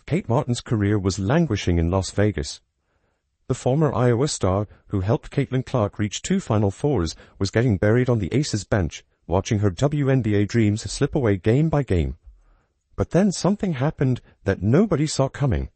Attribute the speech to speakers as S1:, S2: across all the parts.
S1: Kate Martin's career was languishing in Las Vegas. The former Iowa star, who helped Caitlin Clark reach 2 Final Fours, was getting buried on the Aces bench, watching her WNBA dreams slip away game by game. But then something happened that nobody saw coming.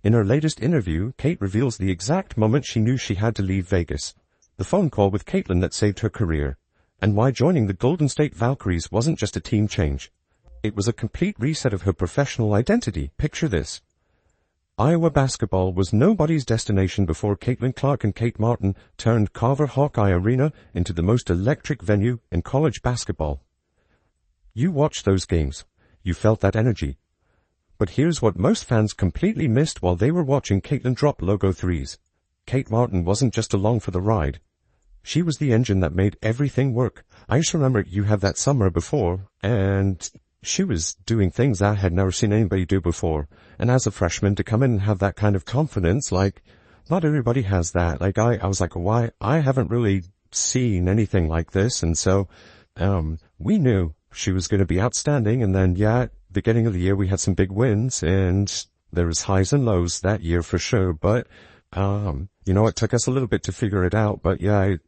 S1: In her latest interview, Kate reveals the exact moment she knew she had to leave Vegas, the phone call with Caitlin that saved her career, and why joining the Golden State Valkyries wasn't just a team change. It was a complete reset of her professional identity. Picture this. Iowa basketball was nobody's destination before Caitlin Clark and Kate Martin turned Carver Hawkeye Arena into the most electric venue in college basketball. You watched those games. You felt that energy. But here's what most fans completely missed while they were watching Caitlin drop logo threes. Kate Martin wasn't just along for the ride. She was the engine that made everything work. I just remember you have that summer before, and she was doing things I had never seen anybody do before. And as a freshman, to come in and have that kind of confidence, like, not everybody has that. Like, I was like, why? I haven't really seen anything like this. And so, we knew she was going to be outstanding. And then, beginning of the year, we had some big wins, and there was highs and lows that year for sure. But, it took us a little bit to figure it out. But it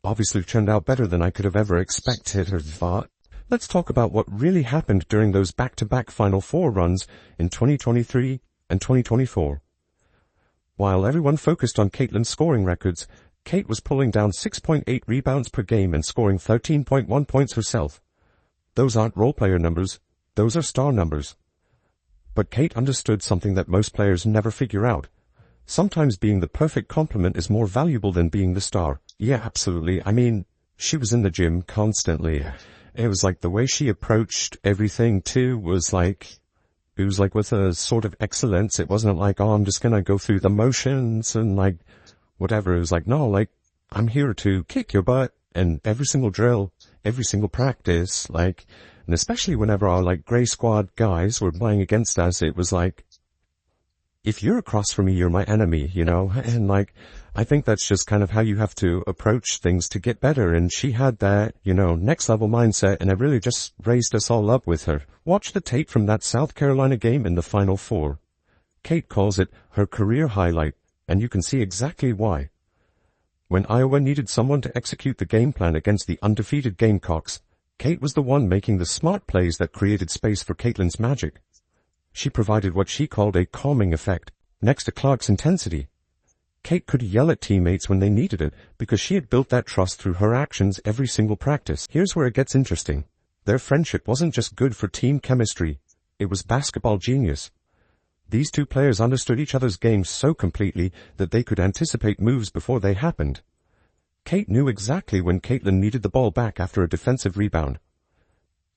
S1: obviously turned out better than I could have ever expected or thought. Let's talk about what really happened during those back-to-back Final Four runs in 2023 and 2024. While everyone focused on Caitlin's scoring records, Kate was pulling down 6.8 rebounds per game and scoring 13.1 points herself. Those aren't role-player numbers, those are star numbers. But Kate understood something that most players never figure out. Sometimes being the perfect complement is more valuable than being the star. Yeah, absolutely. I mean, she was in the gym constantly. It was like the way she approached everything too was like, it was like with a sort of excellence. It wasn't like, I'm just gonna go through the motions and like whatever. It was like, no, like, I'm here to kick your butt. And every single drill, every single practice, like, and especially whenever our like gray squad guys were playing against us, it was like, if you're across from me, you're my enemy, and like, I think that's just kind of how you have to approach things to get better. And she had that, next level mindset, and it really just raised us all up with her. Watch the tape from that South Carolina game in the Final Four. Kate calls it her career highlight, and you can see exactly why. When Iowa needed someone to execute the game plan against the undefeated Gamecocks, Kate was the one making the smart plays that created space for Caitlin's magic. She provided what she called a calming effect, next to Clark's intensity. Kate could yell at teammates when they needed it because she had built that trust through her actions every single practice. Here's where it gets interesting. Their friendship wasn't just good for team chemistry, it was basketball genius. These two players understood each other's games so completely that they could anticipate moves before they happened. Kate knew exactly when Caitlin needed the ball back after a defensive rebound.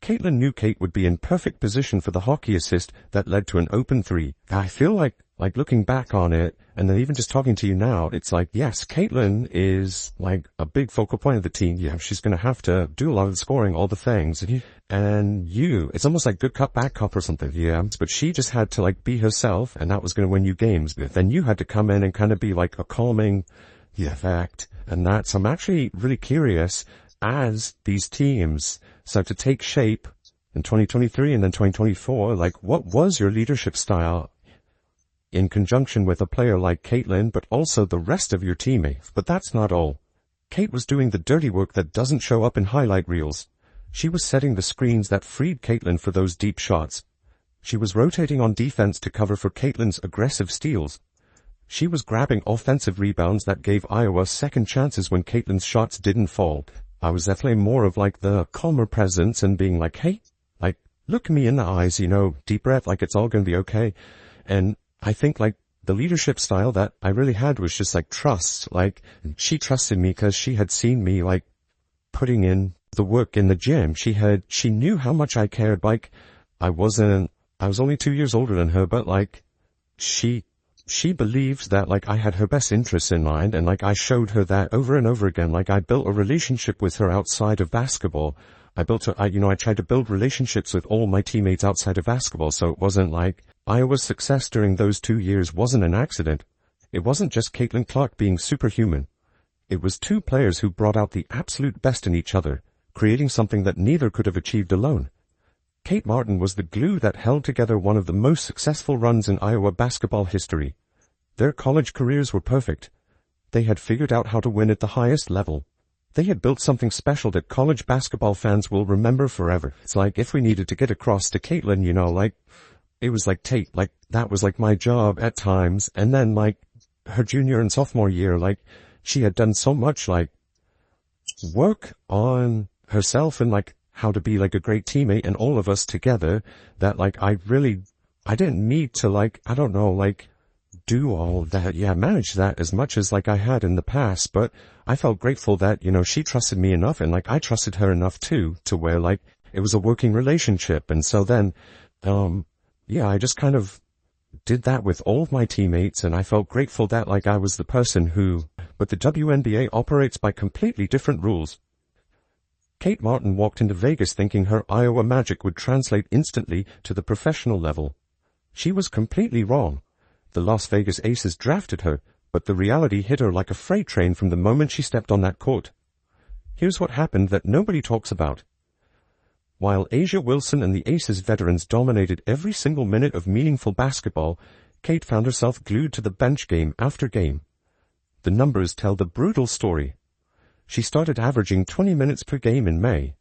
S1: Caitlin knew Kate would be in perfect position for the hockey assist that led to an open three. I feel like looking back on it, and then even just talking to you now, it's like, yes, Caitlin is like a big focal point of the team. Yeah, she's going to have to do a lot of the scoring, all the things. And it's almost like good cop, bad cop or something. Yeah, but she just had to like be herself, and that was going to win you games. But then you had to come in and kind of be like a calming effect. And that's, I'm actually really curious as these teams start to take shape in 2023 and then 2024, like what was your leadership style in conjunction with a player like Caitlin, but also the rest of your teammates? But that's not all. Kate was doing the dirty work that doesn't show up in highlight reels. She was setting the screens that freed Caitlin for those deep shots. She was rotating on defense to cover for Caitlin's aggressive steals. She was grabbing offensive rebounds that gave Iowa second chances when Caitlin's shots didn't fall. I was definitely more of like the calmer presence and being like, hey, like, look me in the eyes, deep breath, like it's all going to be okay. And I think like the leadership style that I really had was just like trust. Like she trusted me because she had seen me like putting in the work in the gym. She knew how much I cared. Like I was only 2 years older than her, but like she believed that like I had her best interests in mind, and like I showed her that over and over again. Like I built a relationship with her outside of basketball. I tried to build relationships with all my teammates outside of basketball, so it wasn't like Iowa's success during those 2 years wasn't an accident. It wasn't just Caitlin Clark being superhuman. It was two players who brought out the absolute best in each other, creating something that neither could have achieved alone. Kate Martin was the glue that held together one of the most successful runs in Iowa basketball history. Their college careers were perfect. They had figured out how to win at the highest level. They had built something special that college basketball fans will remember forever. It's like if we needed to get across to Caitlin, it was like Tate, that was my job at times. And then her junior and sophomore year, she had done so much work on herself and how to be a great teammate and all of us together that I didn't need to do all that. Yeah, manage that as much as I had in the past, but I felt grateful that, she trusted me enough and I trusted her enough too, to where it was a working relationship. And so then, I just kind of did that with all of my teammates, and I felt grateful that I was the person who, but the WNBA operates by completely different rules. Kate Martin walked into Vegas thinking her Iowa magic would translate instantly to the professional level. She was completely wrong. The Las Vegas Aces drafted her, but the reality hit her like a freight train from the moment she stepped on that court. Here's what happened that nobody talks about. While Asia Wilson and the Aces veterans dominated every single minute of meaningful basketball, Kate found herself glued to the bench game after game. The numbers tell the brutal story. She started averaging 20 minutes per game in May,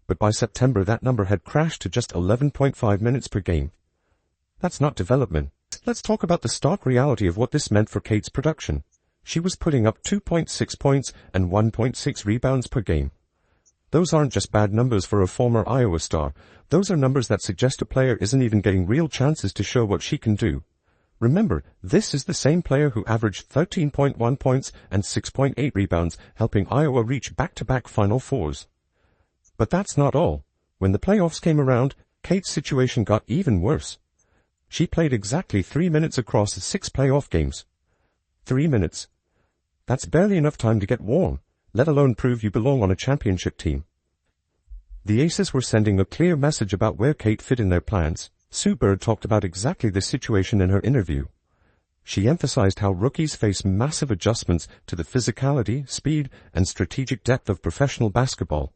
S1: but by September that number had crashed to just 11.5 minutes per game. That's not development. Let's talk about the stark reality of what this meant for Kate's production. She was putting up 2.6 points and 1.6 rebounds per game. Those aren't just bad numbers for a former Iowa star. Those are numbers that suggest a player isn't even getting real chances to show what she can do. Remember, this is the same player who averaged 13.1 points and 6.8 rebounds, helping Iowa reach back-to-back Final Fours. But that's not all. When the playoffs came around, Kate's situation got even worse. She played exactly 3 minutes across 6 playoff games. 3 minutes. That's barely enough time to get warm, let alone prove you belong on a championship team. The Aces were sending a clear message about where Kate fit in their plans. Sue Bird talked about exactly this situation in her interview. She emphasized how rookies face massive adjustments to the physicality, speed, and strategic depth of professional basketball.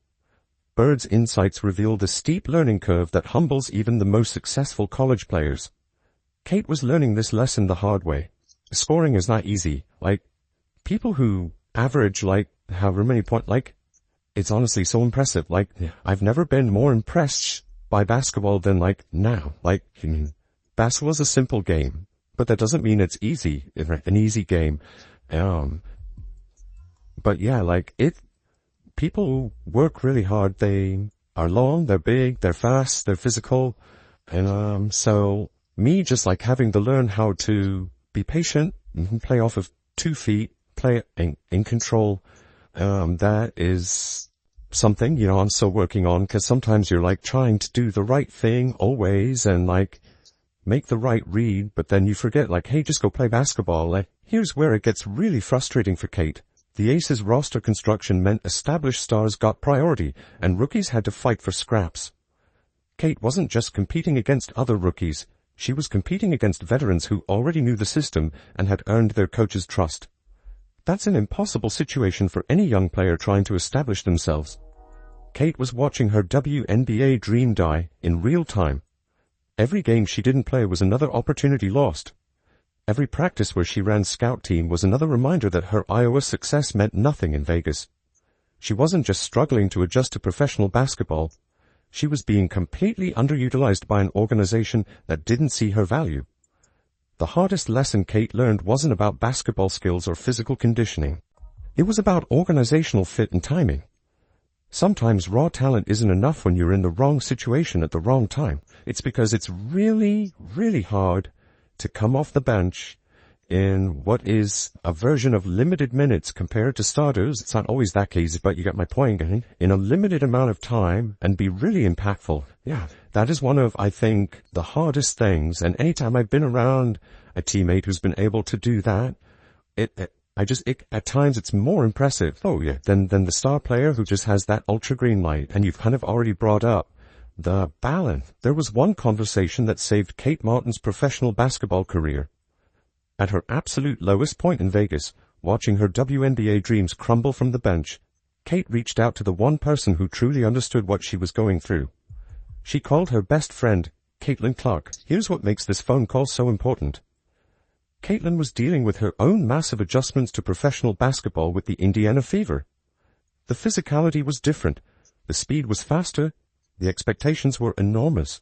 S1: Bird's insights revealed a steep learning curve that humbles even the most successful college players. Kate was learning this lesson the hard way. Scoring is not easy. People who average, however many points, it's honestly so impressive. I've never been more impressed by basketball than, now. Basketball is a simple game, but that doesn't mean it's easy, an easy game. But yeah, people work really hard. They are long, they're big, they're fast, they're physical. And, so me just having to learn how to be patient, play off of 2 feet, play in control, that is something, I'm still working on, because sometimes you're trying to do the right thing always and make the right read, but then you forget hey, just go play basketball. Here's where it gets really frustrating for Kate. The Aces roster construction meant established stars got priority and rookies had to fight for scraps. Kate wasn't just competing against other rookies. She was competing against veterans who already knew the system and had earned their coach's trust. That's an impossible situation for any young player trying to establish themselves. Kate was watching her WNBA dream die in real time. Every game she didn't play was another opportunity lost. Every practice where she ran scout team was another reminder that her Iowa success meant nothing in Vegas. She wasn't just struggling to adjust to professional basketball. She was being completely underutilized by an organization that didn't see her value. The hardest lesson Kate learned wasn't about basketball skills or physical conditioning. It was about organizational fit and timing. Sometimes raw talent isn't enough when you're in the wrong situation at the wrong time. It's because it's really, really hard to come off the bench in what is a version of limited minutes compared to starters. It's not always that easy, but you get my point. In a limited amount of time and be really impactful. Yeah, that is one of, I think, the hardest things. And anytime I've been around a teammate who's been able to do that, at times it's more impressive. Oh yeah, than the star player who just has that ultra green light. And you've kind of already brought up the balance. There was one conversation that saved Kate Martin's professional basketball career. At her absolute lowest point in Vegas, watching her WNBA dreams crumble from the bench, Kate reached out to the one person who truly understood what she was going through. She called her best friend, Caitlin Clark. Here's what makes this phone call so important. Caitlin was dealing with her own massive adjustments to professional basketball with the Indiana Fever. The physicality was different, the speed was faster, the expectations were enormous.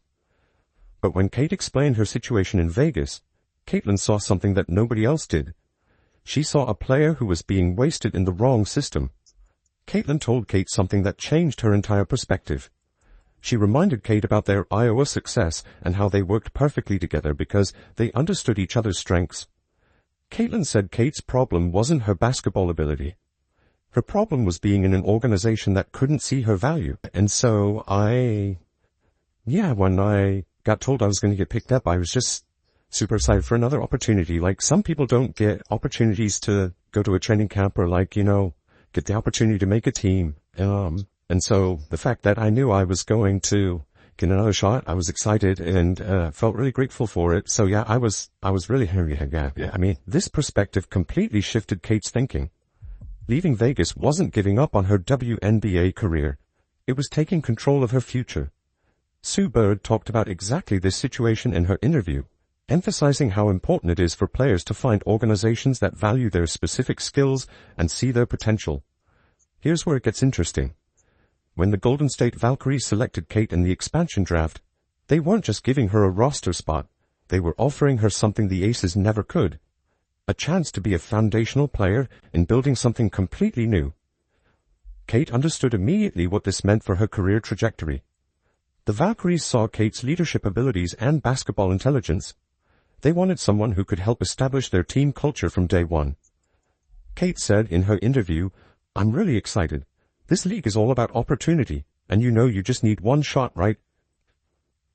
S1: But when Kate explained her situation in Vegas, Caitlin saw something that nobody else did. She saw a player who was being wasted in the wrong system. Caitlin told Kate something that changed her entire perspective. She reminded Kate about their Iowa success and how they worked perfectly together because they understood each other's strengths. Caitlin said Kate's problem wasn't her basketball ability. Her problem was being in an organization that couldn't see her value. And so when I got told I was going to get picked up, I was just super excited for another opportunity. Like, some people don't get opportunities to go to a training camp or get the opportunity to make a team. And so the fact that I knew I was going to get another shot, I was excited and felt really grateful for it. So yeah, I was really I mean, this perspective completely shifted Kate's thinking. Leaving Vegas wasn't giving up on her WNBA career. It was taking control of her future. Sue Bird talked about exactly this situation in her interview, emphasizing how important it is for players to find organizations that value their specific skills and see their potential. Here's where it gets interesting. When the Golden State Valkyries selected Kate in the expansion draft, they weren't just giving her a roster spot, they were offering her something the Aces never could. A chance to be a foundational player in building something completely new. Kate understood immediately what this meant for her career trajectory. The Valkyries saw Kate's leadership abilities and basketball intelligence. They wanted someone who could help establish their team culture from day one. Kate said in her interview, "I'm really excited. This league is all about opportunity, and you just need one shot, right?"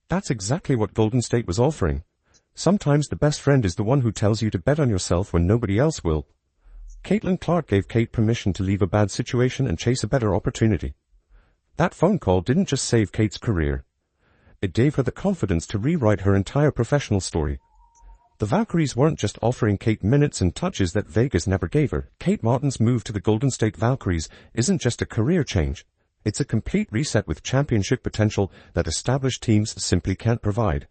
S1: That's exactly what Golden State was offering. Sometimes the best friend is the one who tells you to bet on yourself when nobody else will. Caitlin Clark gave Kate permission to leave a bad situation and chase a better opportunity. That phone call didn't just save Kate's career. It gave her the confidence to rewrite her entire professional story. The Valkyries weren't just offering Kate minutes and touches that Vegas never gave her. Kate Martin's move to the Golden State Valkyries isn't just a career change. It's a complete reset with championship potential that established teams simply can't provide.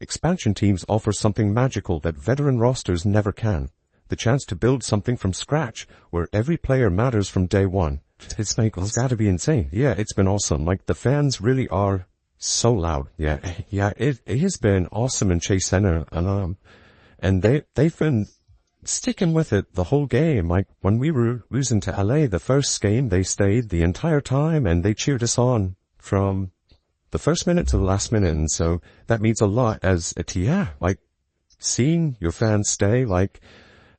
S1: Expansion teams offer something magical that veteran rosters never can. The chance to build something from scratch, where every player matters from day one. It's gotta be insane. Yeah, it's been awesome. The fans really are so loud. Yeah, it has been awesome in Chase Center, and they've been sticking with it the whole game. When we were losing to LA the first game, they stayed the entire time and they cheered us on from the first minute to the last minute, and so that means a lot as a team. Seeing your fans stay,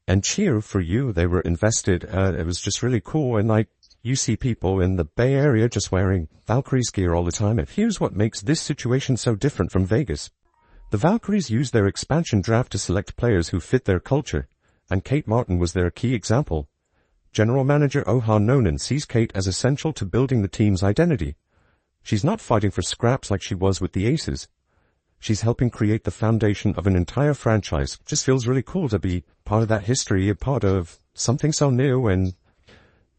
S1: and cheer for you. They were invested. It was just really cool, and you see people in the Bay Area just wearing Valkyries gear all the time. And here's what makes this situation so different from Vegas. The Valkyries used their expansion draft to select players who fit their culture, and Kate Martin was their key example. General Manager Oha Nonan sees Kate as essential to building the team's identity. She's not fighting for scraps like she was with the Aces. She's helping create the foundation of an entire franchise. Just feels really cool to be part of that history, a part of something so new, and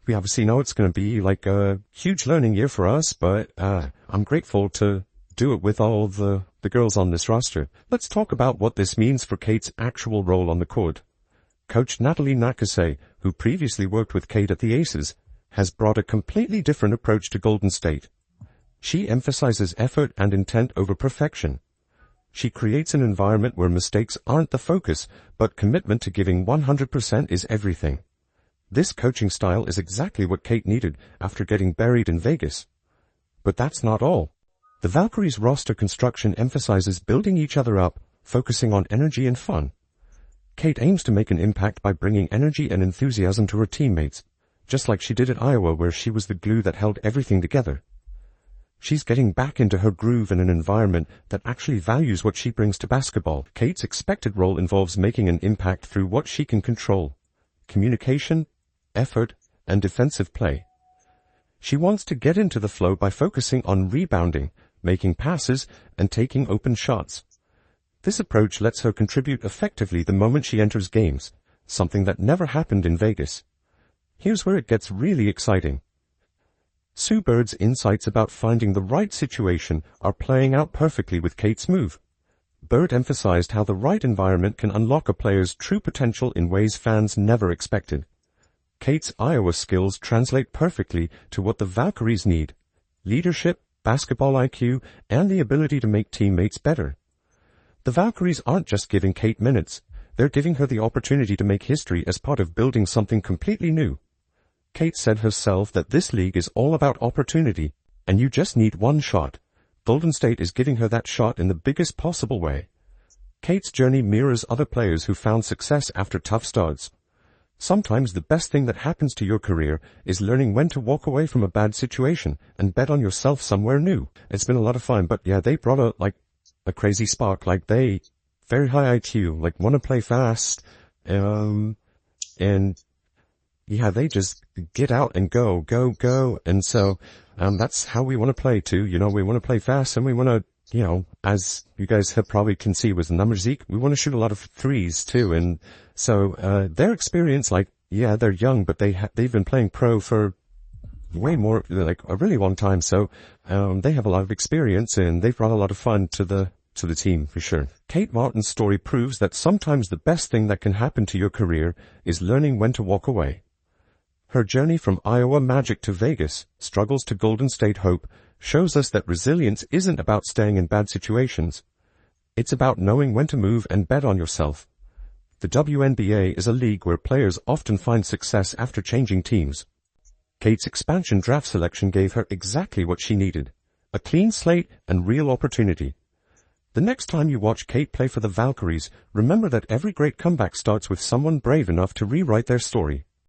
S1: we obviously know it's going to be a huge learning year for us, but I'm grateful to do it with all the girls on this roster. Let's talk about what this means for Kate's actual role on the court. Coach Natalie Nakase, who previously worked with Kate at the Aces, has brought a completely different approach to Golden State. She emphasizes effort and intent over perfection. She creates an environment where mistakes aren't the focus, but commitment to giving 100% is everything. This coaching style is exactly what Kate needed after getting buried in Vegas. But that's not all. The Valkyries roster construction emphasizes building each other up, focusing on energy and fun. Kate aims to make an impact by bringing energy and enthusiasm to her teammates, just like she did at Iowa, where she was the glue that held everything together. She's getting back into her groove in an environment that actually values what she brings to basketball. Kate's expected role involves making an impact through what she can control: communication, effort, and defensive play. She wants to get into the flow by focusing on rebounding, making passes, and taking open shots. This approach lets her contribute effectively the moment she enters games, something that never happened in Vegas. Here's where it gets really exciting. Sue Bird's insights about finding the right situation are playing out perfectly with Kate's move. Bird emphasized how the right environment can unlock a player's true potential in ways fans never expected. Kate's Iowa skills translate perfectly to what the Valkyries need: leadership, basketball IQ, and the ability to make teammates better. The Valkyries aren't just giving Kate minutes, they're giving her the opportunity to make history as part of building something completely new. Kate said herself that this league is all about opportunity, and you just need one shot. Golden State is giving her that shot in the biggest possible way. Kate's journey mirrors other players who found success after tough starts. Sometimes the best thing that happens to your career is learning when to walk away from a bad situation and bet on yourself somewhere new. It's been a lot of fun, but yeah, they brought a crazy spark. They very high IQ, want to play fast, and yeah, they just get out and go, and so that's how we want to play too. We want to play fast, and we want to, as you guys have probably can see with the numbers, Zeke, we want to shoot a lot of threes too, and so their experience, they're young, but they've been playing pro for way more, a really long time, so they have a lot of experience, and they've brought a lot of fun to the team, for sure. Kate Martin's story proves that sometimes the best thing that can happen to your career is learning when to walk away. Her journey from Iowa Magic to Vegas, struggles to Golden State hope, shows us that resilience isn't about staying in bad situations. It's about knowing when to move and bet on yourself. The WNBA is a league where players often find success after changing teams. Kate's expansion draft selection gave her exactly what she needed: a clean slate and real opportunity. The next time you watch Kate play for the Valkyries, remember that every great comeback starts with someone brave enough to rewrite their story.